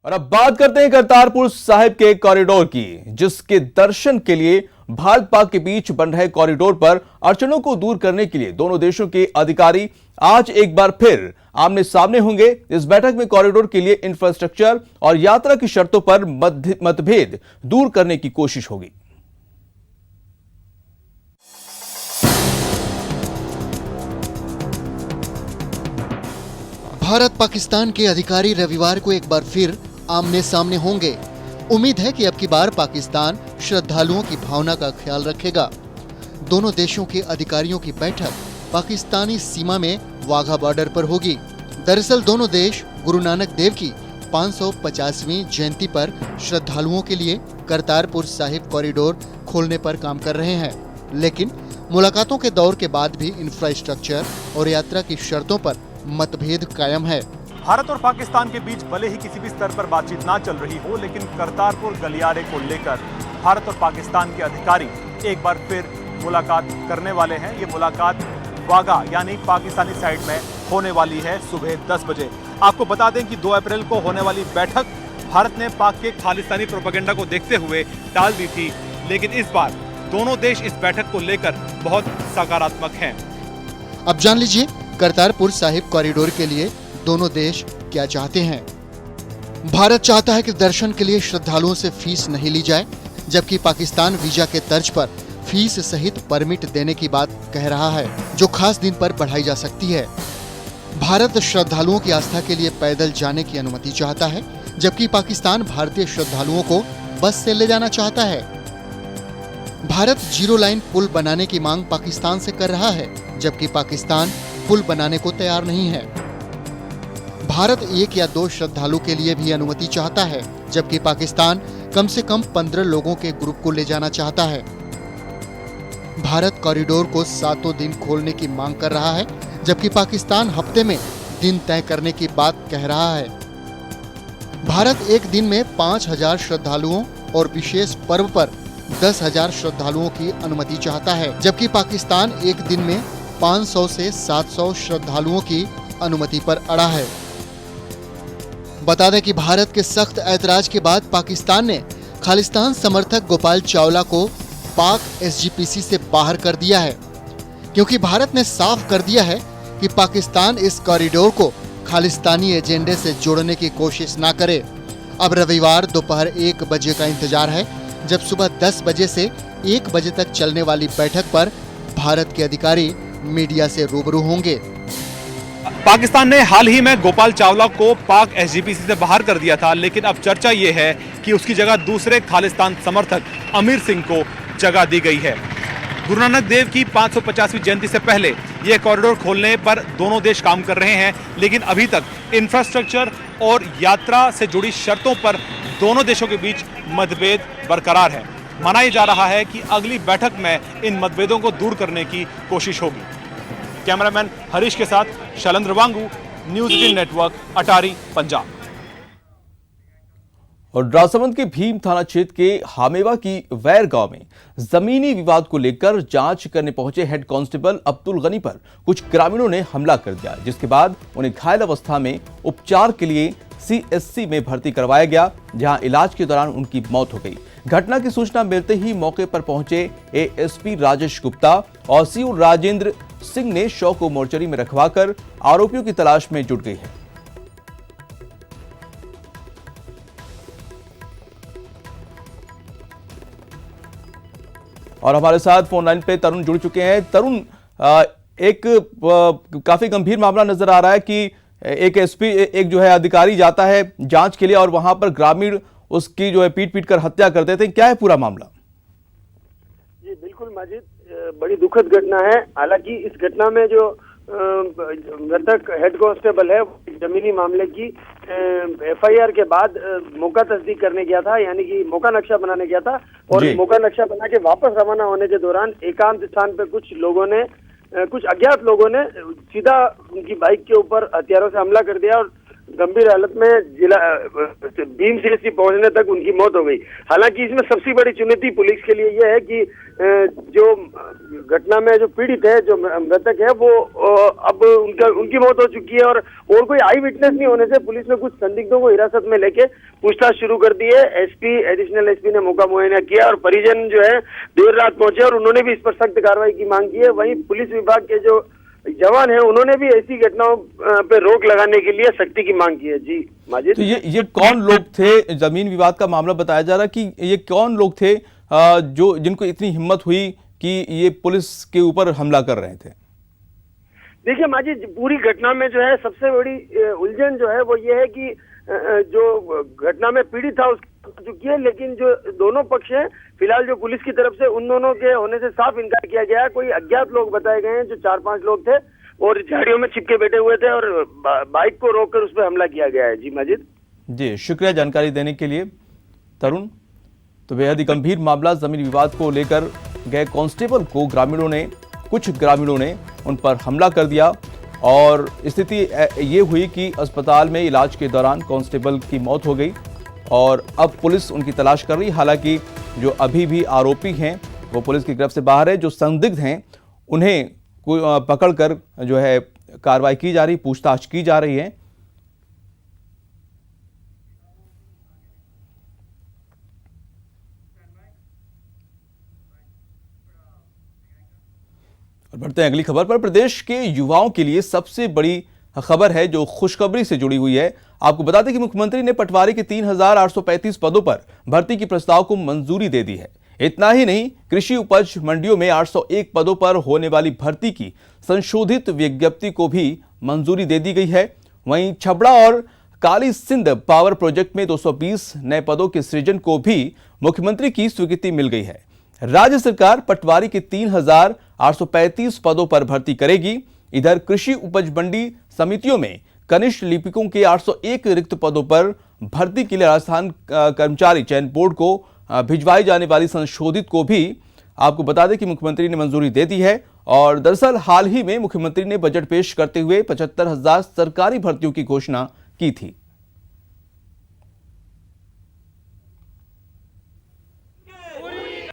और अब बात करते हैं करतारपुर साहिब के कॉरिडोर की, जिसके दर्शन के लिए भारत पाक के बीच बन रहे कॉरिडोर पर अड़चनों को दूर करने के लिए दोनों देशों के अधिकारी आज एक बार फिर आमने सामने होंगे। इस बैठक में कॉरिडोर के लिए इंफ्रास्ट्रक्चर और यात्रा की शर्तों पर मतभेद दूर करने की कोशिश होगी। भारत पाकिस्तान के अधिकारी रविवार को एक बार फिर आमने सामने होंगे। उम्मीद है कि अब की बार पाकिस्तान श्रद्धालुओं की भावना का ख्याल रखेगा। दोनों देशों के अधिकारियों की बैठक पाकिस्तानी सीमा में वाघा बॉर्डर पर होगी। दरअसल दोनों देश गुरु नानक देव की 550वीं जयंती पर श्रद्धालुओं के लिए करतारपुर साहिब कॉरिडोर खोलने पर काम कर रहे हैं, लेकिन मुलाकातों के दौर के बाद भी इंफ्रास्ट्रक्चर और यात्रा की शर्तों पर मतभेद कायम है। भारत और पाकिस्तान के बीच भले ही किसी भी स्तर पर बातचीत ना चल रही हो, लेकिन करतारपुर गलियारे को लेकर भारत और पाकिस्तान के अधिकारी एक बार फिर मुलाकात करने वाले हैं। ये मुलाकात वाघा यानी पाकिस्तानी साइड में होने वाली है सुबह 10 बजे। आपको बता दें कि 2 अप्रैल को होने वाली बैठक भारत ने पाक के खालिस्तानी प्रोपेगेंडा को देखते हुए टाल दी थी, लेकिन इस बार दोनों देश इस बैठक को लेकर बहुत सकारात्मक हैं। अब जान लीजिए करतारपुर साहिब कॉरिडोर के लिए दोनों देश क्या चाहते हैं। भारत चाहता है कि दर्शन के लिए श्रद्धालुओं से फीस नहीं ली जाए, जबकि पाकिस्तान वीजा के तर्ज पर फीस सहित परमिट देने की बात कह रहा है, जो खास दिन पर बढ़ाई जा सकती है। भारत श्रद्धालुओं की आस्था के लिए पैदल जाने की अनुमति चाहता है, जबकि पाकिस्तान भारतीय श्रद्धालुओं को बस से ले जाना चाहता है। भारत जीरो लाइन पुल बनाने की मांग पाकिस्तान से कर रहा है, जबकि पाकिस्तान पुल बनाने को तैयार नहीं है। भारत 1 या 2 श्रद्धालु के लिए भी अनुमति चाहता है, जबकि पाकिस्तान कम से कम 15 लोगों के ग्रुप को ले जाना चाहता है। भारत कॉरिडोर को 7 दिन खोलने की मांग कर रहा है, जबकि पाकिस्तान हफ्ते में दिन तय करने की बात कह रहा है। भारत एक दिन में 5000 श्रद्धालुओं और विशेष पर्व पर 10,000 श्रद्धालुओं की अनुमति चाहता है, जबकि पाकिस्तान एक दिन में 500 से 700 श्रद्धालुओं की अनुमति पर अड़ा है। बता दें कि भारत के सख्त ऐतराज के बाद पाकिस्तान ने खालिस्तान समर्थक गोपाल चावला को पाक एसजीपीसी से बाहर कर दिया है, क्योंकि भारत ने साफ कर दिया है कि पाकिस्तान इस कॉरिडोर को खालिस्तानी एजेंडे से जोड़ने की कोशिश ना करे। अब रविवार दोपहर 1 बजे का इंतजार है, जब सुबह 10 बजे से 1 बजे तक चलने वाली बैठक पर भारत के अधिकारी मीडिया से रूबरू होंगे। पाकिस्तान ने हाल ही में गोपाल चावला को पाक एसजीपीसी से बाहर कर दिया था, लेकिन अब चर्चा ये है कि उसकी जगह दूसरे खालिस्तान समर्थक अमीर सिंह को जगह दी गई है। गुरु नानक देव की 550वीं जयंती से पहले यह कॉरिडोर खोलने पर दोनों देश काम कर रहे हैं, लेकिन अभी तक इंफ्रास्ट्रक्चर और यात्रा से जुड़ी शर्तों पर दोनों देशों के बीच मतभेद बरकरार है। माना जा रहा है कि अगली बैठक में इन मतभेदों को दूर करने की कोशिश होगी। कैमरामैन हरीश के साथ शैलेंद्र वांगू, न्यूज़ 18 नेटवर्क, अटारी, पंजाब। और राजसमंद के भीम थाना क्षेत्र के हामेवा की वैर गांव में जमीनी विवाद को लेकर जांच करने पहुंचे हेड कांस्टेबल अब्दुल गनी पर कुछ ग्रामीणों ने हमला कर दिया, जिसके बाद उन्हें घायल अवस्था में उपचार के लिए सीएससी में भर्ती करवाया गया, जहां इलाज के दौरान उनकी मौत हो गई। घटना की सूचना मिलते ही मौके पर पहुंचे एएसपी राजेश गुप्ता और सीओ राजेंद्र सिंह ने शव को मोर्चरी में रखवाकर आरोपियों की तलाश में जुट गई है। और हमारे साथ फोन लाइन पे तरुण जुड़ चुके हैं। तरुण, एक काफी गंभीर मामला नजर आ रहा है कि एक जो है अधिकारी जाता है जांच के लिए और वहां पर ग्रामीण उसकी जो है पीट कर हत्या कर देते हैं। क्या है पूरा मामला? जी बिल्कुल माजिद, बड़ी दुखद घटना है। हालांकि इस घटना में जो मृतक हेड कांस्टेबल है, जमीनी मामले की एफआईआर के बाद मौका तस्दीक करने गया था, यानी कि मौका नक्शा बनाने गया था, और मौका नक्शा बना के वापस रवाना होने के दौरान एकांत स्थान पर कुछ अज्ञात लोगों ने सीधा उनकी बाइक के ऊपर हथियारों से हमला कर दिया और गंभीर हालत में जिला भीम सीएचसी पहुंचने तक उनकी मौत हो गई। हालांकि इसमें सबसे बड़ी चुनौती पुलिस के लिए यह है कि जो घटना में जो पीड़ित है, जो मृतक है, वो अब उनकी मौत हो चुकी है और कोई आई विटनेस नहीं होने से पुलिस ने कुछ संदिग्धों को हिरासत में लेके पूछताछ शुरू कर दी है। एडिशनल एसपी ने मौका मुआयना किया और परिजन जो है देर रात पहुंचे और उन्होंने भी इस पर सख्त कार्रवाई की मांग की है। वहीं पुलिस विभाग के जो जवान है उन्होंने भी ऐसी घटनाओं पे रोक लगाने के लिए सख्ती की मांग की है। जी माजिद, तो ये कौन लोग थे? जमीन विवाद का मामला बताया जा रहा कि ये कौन लोग थे जो जिनको इतनी हिम्मत हुई कि ये पुलिस के ऊपर हमला कर रहे थे? देखिए माजिद, पूरी घटना में जो है सबसे बड़ी उलझन जो है वो ये है कि जो घटना में पीड़ित था उसकी चुकी है, लेकिन जो दोनों पक्ष हैं फिलहाल जो पुलिस की तरफ से उन दोनों के होने से साफ इनकार किया गया है। कोई अज्ञात लोग बताए गए हैं जो 4-5 लोग थे और झाड़ियों में छिपके बैठे हुए थे और बाइक को रोककर उस पर हमला किया गया है। जी माजिद, जी शुक्रिया जानकारी देने के लिए तरुण। तो बेहद ही गंभीर मामला, जमीन विवाद को लेकर गए कांस्टेबल को कुछ ग्रामीणों ने उन पर हमला कर दिया और स्थिति ये हुई कि अस्पताल में इलाज के दौरान कांस्टेबल की मौत हो गई और अब पुलिस उनकी तलाश कर रही। हालांकि जो अभी भी आरोपी हैं वो पुलिस की गिरफ्त से बाहर है। जो संदिग्ध हैं उन्हें पकड़कर जो है कार्रवाई की जा रही, पूछताछ की जा रही है। और बढ़ते हैं अगली खबर पर। प्रदेश के युवाओं के लिए सबसे बड़ी खबर है जो खुशखबरी से जुड़ी हुई है। आपको बता दें कि मुख्यमंत्री ने पटवारी के 3,835 पदों पर भर्ती की प्रस्ताव को मंजूरी दे दी है। इतना ही नहीं, कृषि उपज मंडियों में 801 पदों पर होने वाली भर्ती की संशोधित विज्ञप्ति को भी मंजूरी दे दी गई है। वहीं छबड़ा और काली सिंध पावर प्रोजेक्ट में 220 नए पदों के सृजन को भी मुख्यमंत्री की स्वीकृति मिल गई है। राज्य सरकार पटवारी के 3,835 पदों पर भर्ती करेगी। इधर कृषि उपज मंडी समितियों में कनिष्ठ लिपिकों के 801 रिक्त पदों पर भर्ती के लिए राजस्थान कर्मचारी चयन बोर्ड को भिजवाई जाने वाली संशोधित को भी आपको बता दें कि मुख्यमंत्री ने मंजूरी दे दी है। और दरअसल हाल ही में मुख्यमंत्री ने बजट पेश करते हुए 75,000 सरकारी भर्तियों की घोषणा की थी।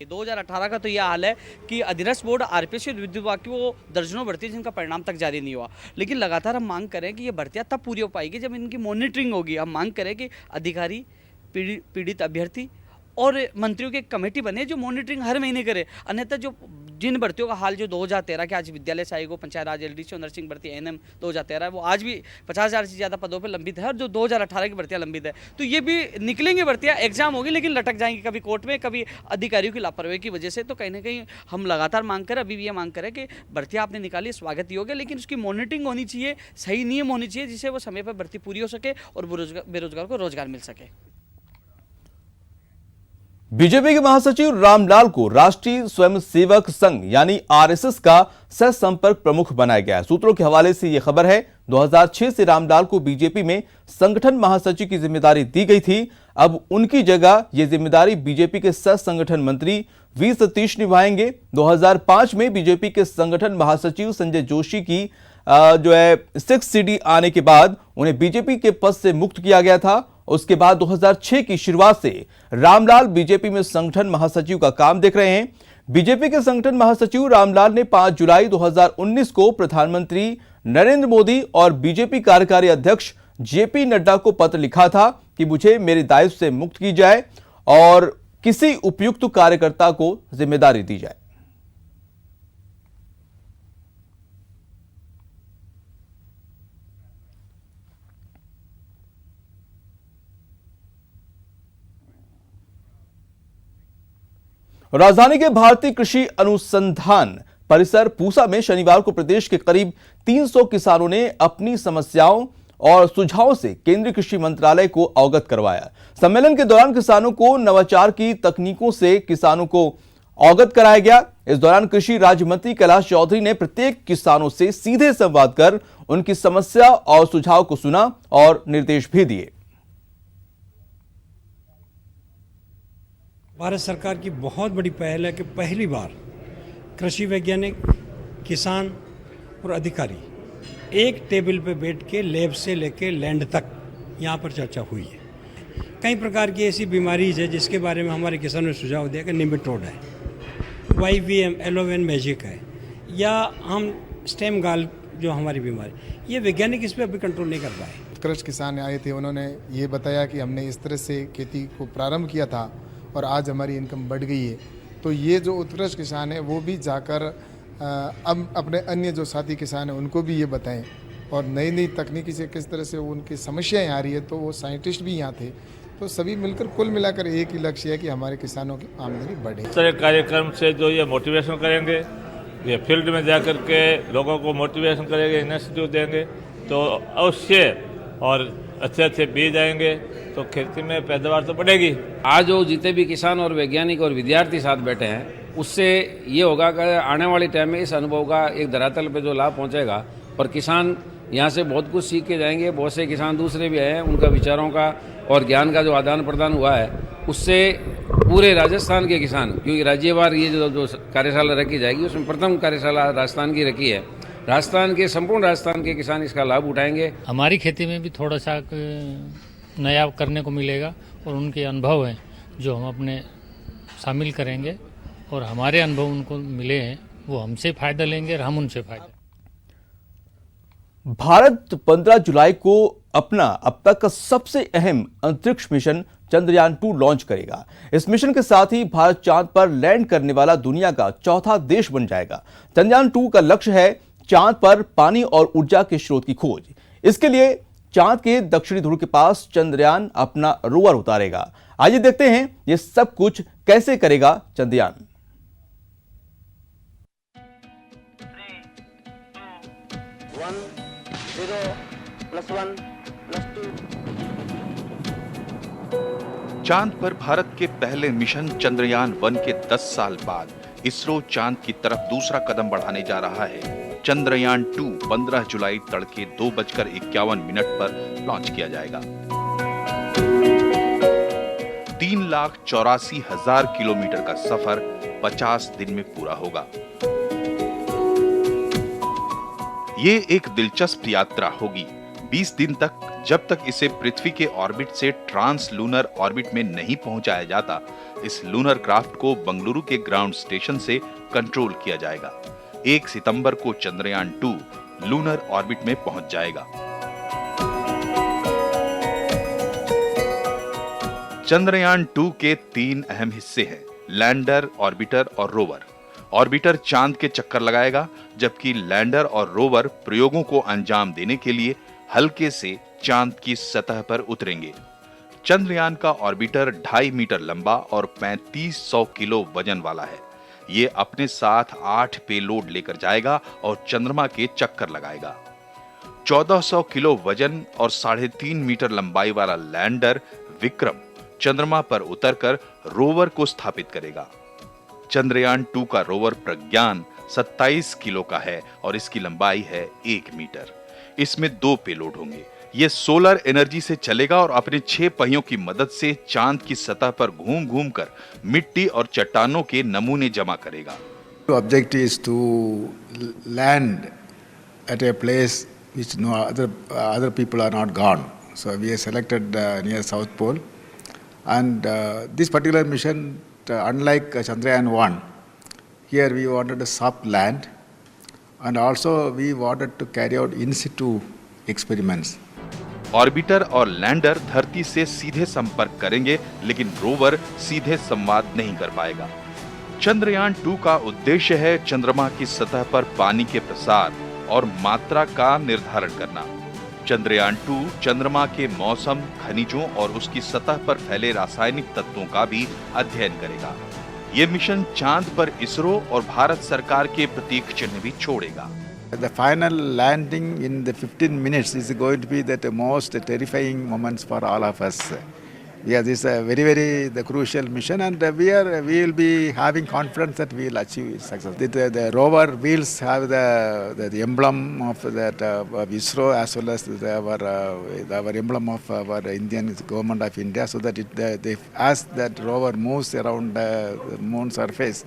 2018 का तो यह हाल है कि अधीनस्थ बोर्ड आरपीएससी और विद्युत विभाग की वो दर्जनों भर्ती जिनका परिणाम तक जारी नहीं हुआ, लेकिन लगातार हम मांग करें कि ये भर्तियां तब पूरी हो पाएगी जब इनकी मॉनिटरिंग होगी। हम मांग करें कि अधिकारी, पीड़ित अभ्यर्थी और मंत्रियों की एक कमेटी बने जो मॉनिटरिंग हर महीने करे। अन्यथा जो जिन भर्तियों का हाल जो 2013 के आज विद्यालय सहायक, पंचायत राज, एलडीसी और नर्सिंग भर्ती एएनएम 2013 वो आज भी 50,000 से ज़्यादा पदों पर लंबित है और जो 2018 की भर्तियां लंबित है, तो ये भी निकलेंगे भर्तियां, एग्जाम होगी लेकिन लटक जाएंगी, कभी कोर्ट में, कभी अधिकारियों की लापरवाही की वजह से। तो कहीं ना कहीं हम लगातार मांग करें, अभी भी ये मांग करें कि भर्तियां आपने निकाली, स्वागत योग्य, लेकिन उसकी मॉनिटरिंग होनी चाहिए, सही नियम होनी चाहिए जिससे वो समय पर भर्ती पूरी हो सके और बेरोजगार को रोजगार मिल सके। बीजेपी के महासचिव रामलाल को राष्ट्रीय स्वयंसेवक संघ यानी आरएसएस का सह संपर्क प्रमुख बनाया गया है। सूत्रों के हवाले से यह खबर है, 2006 से रामलाल को बीजेपी में संगठन महासचिव की जिम्मेदारी दी गई थी। अब उनकी जगह यह जिम्मेदारी बीजेपी के सह संगठन मंत्री वी सतीश निभाएंगे। 2005 में बीजेपी के संगठन महासचिव संजय जोशी की जो है 6CD आने के बाद उन्हें बीजेपी के पद से मुक्त किया गया था। उसके बाद 2006 की शुरुआत से रामलाल बीजेपी में संगठन महासचिव का काम देख रहे हैं। बीजेपी के संगठन महासचिव रामलाल ने 5 जुलाई 2019 को प्रधानमंत्री नरेंद्र मोदी और बीजेपी कार्यकारी अध्यक्ष जेपी नड्डा को पत्र लिखा था कि मुझे मेरे दायित्व से मुक्त की जाए और किसी उपयुक्त कार्यकर्ता को जिम्मेदारी दी जाए। राजधानी के भारतीय कृषि अनुसंधान परिसर पूसा में शनिवार को प्रदेश के करीब 300 किसानों ने अपनी समस्याओं और सुझावों से केंद्रीय कृषि मंत्रालय को अवगत करवाया। सम्मेलन के दौरान किसानों को नवाचार की तकनीकों से किसानों को अवगत कराया गया। इस दौरान कृषि राज्य मंत्री कैलाश चौधरी ने प्रत्येक किसानों से सीधे संवाद कर उनकी समस्या और सुझाव को सुना और निर्देश भी दिए। भारत सरकार की बहुत बड़ी पहल है कि पहली बार कृषि वैज्ञानिक, किसान और अधिकारी एक टेबल पे बैठ के लैब से लेके लैंड तक यहाँ पर चर्चा हुई है। कई प्रकार की ऐसी बीमारीज है जिसके बारे में हमारे किसानों ने सुझाव दिया कि निमेटोड है, YVM एलोवेन मैजिक है, या हम स्टेम गाल जो हमारी बीमारी, ये वैज्ञानिक इस पर अभी कंट्रोल नहीं कर पाए। उत्कृष्ट किसान आए थे, उन्होंने ये बताया कि हमने इस तरह से खेती को प्रारंभ किया था और आज हमारी इनकम बढ़ गई है। तो ये जो उत्कृष्ट किसान है वो भी जाकर अब अपने अन्य जो साथी किसान हैं उनको भी ये बताएं और नई नई तकनीकी से किस तरह से उनकी समस्याएं आ रही है। तो वो साइंटिस्ट भी यहाँ थे, तो सभी मिलकर कुल मिलाकर एक ही लक्ष्य है कि हमारे किसानों की आमदनी बढ़े। इस तरह कार्यक्रम से जो ये मोटिवेशन करेंगे, ये फील्ड में जा कर के लोगों को मोटिवेशन करेंगे, इंस्टीट्यूट देंगे तो अवश्य और अच्छे अच्छे बीज आएंगे तो खेती में पैदावार तो बढ़ेगी। आज जो जितने भी किसान और वैज्ञानिक और विद्यार्थी साथ बैठे हैं उससे ये होगा कि आने वाले टाइम में इस अनुभव का एक धरातल पे जो लाभ पहुंचेगा और किसान यहाँ से बहुत कुछ सीख के जाएंगे। बहुत से किसान दूसरे भी आए हैं, उनका विचारों का और ज्ञान का जो आदान प्रदान हुआ है उससे पूरे राजस्थान के किसान, क्योंकि राज्यवार ये जो कार्यशाला रखी जाएगी उसमें प्रथम कार्यशाला राजस्थान की रखी है, राजस्थान के संपूर्ण राजस्थान के किसान इसका लाभ उठाएंगे। हमारी खेती में भी थोड़ा सा नया करने को मिलेगा और उनके अनुभव हैं जो हम अपने शामिल करेंगे और हमारे अनुभव उनको मिले हैं वो हमसे फ़ायदा लेंगे और हम उनसे फ़ायदा। भारत 15 जुलाई को अपना अब तक का सबसे अहम अंतरिक्ष मिशन चंद्रयान 2 लॉन्च करेगा। इस मिशन के साथ ही भारत चांद पर लैंड करने वाला दुनिया का चौथा देश बन जाएगा। चंद्रयान 2 का लक्ष्य है चांद पर पानी और ऊर्जा के स्रोत की खोज। इसके लिए चांद के दक्षिणी ध्रुव के पास चंद्रयान अपना रोवर उतारेगा। आइए देखते हैं ये सब कुछ कैसे करेगा चंद्रयान। 1 चांद पर भारत के पहले मिशन चंद्रयान 1 के 10 साल बाद इसरो चांद की तरफ दूसरा कदम बढ़ाने जा रहा है। चंद्रयान 2 15 जुलाई तड़के 2:51 पर लॉन्च किया जाएगा। 3,84,000 किलोमीटर का सफर 50 दिन में पूरा होगा। ये एक दिलचस्प यात्रा होगी। 20 दिन तक, जब तक इसे पृथ्वी के ऑर्बिट से ट्रांस लूनर ऑर्बिट में नहीं पहुंचाया जाता, इस लूनर क्राफ्ट को बंगलुरु के ग्राउंड स्टेशन से कंट्रोल किया जाएगा। 1 सितंबर को चंद्रयान 2 लूनर ऑर्बिट में पहुंच जाएगा। चंद्रयान 2 के 3 अहम हिस्से हैं: लैंडर, ऑर्बिटर और रोवर। ऑर्बिटर चांद के चक्कर लगाएगा, जबकि लैंडर और रोवर प्रयोगों को अंजाम देने के लिए हल्के से चांद की सतह पर उतरेंगे। चंद्रयान का ऑर्बिटर 2.5 मीटर लंबा और 3500 किलो वजन वाला है। ये अपने साथ 8 पेलोड लेकर जाएगा और चंद्रमा के चक्कर लगाएगा। 1400 किलो वजन और 3.5 मीटर लंबाई वाला लैंडर विक्रम चंद्रमा पर उतरकर रोवर को स्थापित करेगा। चंद्रयान 2 का रोवर प्रज्ञान 27 किलो का है और इसकी लंबाई है 1 मीटर। इसमें 2 पेलोड होंगे। ये सोलर एनर्जी से चलेगा और अपने 6 पहियों की मदद से चांद की सतह पर घूम घूम कर मिट्टी और चट्टानों के नमूने जमा करेगा। Objective is to land at a place which no other people are not gone. So we are selected near South Pole, and this particular mission, unlike Chandrayaan 1, here we wanted a soft land, and also we wanted to carry out in situ experiments. Orbiter और lander धरती से सीधे संपर्क करेंगे, लेकिन rover सीधे संवाद नहीं कर पाएगा। चंद्रयान 2 का उद्देश्य है चंद्रमा की सतह पर पानी के प्रसार और मात्रा का निर्धारण करना। चंद्रयान 2 चंद्रमा के मौसम, खनिजों और उसकी सतह पर फैले रासायनिक तत्वों का भी अध्ययन करेगा। ये मिशन चांद पर इसरो और भारत सरकार के प्रतीक चिन्ह भी छोड़ेगा। The final landing in the 15 minutes is going to be the most terrifying moments for all of us. Yeah, this is a very crucial mission, and we will be having confidence that we will achieve success. The rover wheels have the emblem of that of ISRO, as well as our emblem of our Indian government of India, so that as that rover moves around the moon surface,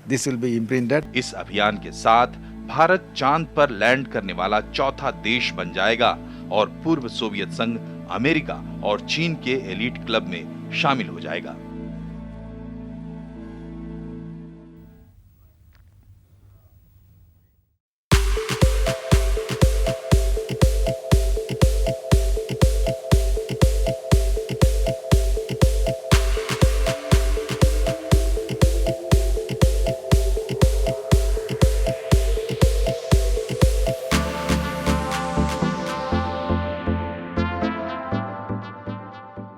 this will be imprinted. इस अभियान के साथ भारत चांद पर land करने वाला चौथा देश बन जाएगा और पूर्व सोवियत संघ अमेरिका और चीन के एलीट क्लब में शामिल हो जाएगा।